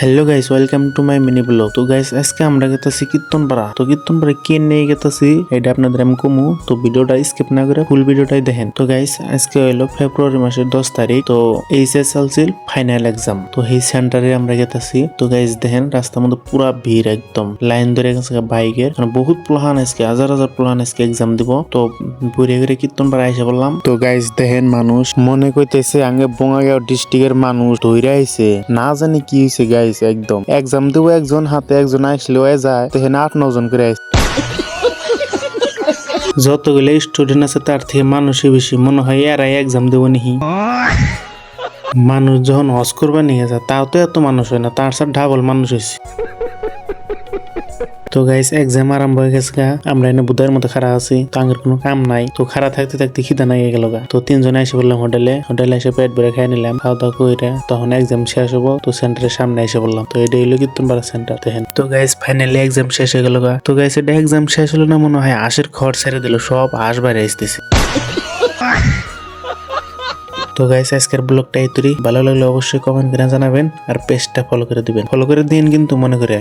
Hello guys, welcome to my mini blog. তো guys আজকে আমরা গেতাছি কীর্তনপাড়া। তো কীর্তনপাড়া কে নিয়ে গেতাছি এটা আপনাদের আমি কমু। তো ভিডিওটা স্কিপ না করে ফুল ভিডিওটাই দেখেন। তো গাইস আজকে হইলো ফেব্রুয়ারি মাসের 10 তারিখ। তো এইচএসএলসি ফাইনাল এক্সাম। তো এই সেন্টারে আমরা গেতাছি। তো গাইস দেখেন রাস্তার মধ্যে পুরা ভিড়, একদম লাইন ধরে গেছে বাইকের। বহুত প্লাহান আজকে, হাজার হাজার প্লাহান আজকে এক্সাম দিব। তো ঘুরে ঘুরে কীর্তনপাড়া এসে বললাম। তো গাইস দেখেন মানুষ মনে কইতেছে আগে বঙ্গাইগাঁও ডিস্ট্রিক্টের মানুষ ধইরা আইছে, না জানি কি হয়েছে গাইস। একদম এক্সাম দেব একজন হাতে, একজন আসলেও যায় দেখেন 8-9 জন করে আসছে। যতগুলো স্টুডেন্ট আছে তার থেকে মানুষই বেশি, মনে হয় এরাই এক্সাম দেবো নিহি। মানুষ যখন হজ করবা নিয়ে যায় তাও তো এত মানুষ হয় না, তার সাথে ডাবল মানুষ হয়েছে। তো গাইস এক্সাম আরম্ভ হয়ে গেছে গা, আমরা এনে বুধার মতো খাড়া আছি। তো আগের কোনো কাম নাই, তো খাড়া থাকতে থাকতে খিদা নাই গেল গা। তো তিনজনে এসে বললাম হোটেলে এসে পেট ভরে খাই নিলাম, খাওয়া দাওয়া করে তখন এক্সাম শেষ হবো। তো সেন্টারের সামনে এসে বললাম। তো এটা হইলো কীর্তনপাড়া সেন্টার দেখেন। তো গাইস ফাইনালি এক্সাম শেষ হয়ে গেল গা। তো গাইস এটা এক্সাম শেষ হলো না মনে হয়, আশের খড় ছেড়ে দিল, সব আশ বাইরে আসতেছে। তো গাইস আজকের ব্লগটা এই তৈরি, ভালো লাগলে অবশ্যই কমেন্ট করে জানাবেন আর পেজটা ফলো করে দিবেন, ফলো করে দিন কিন্তু মনে করে।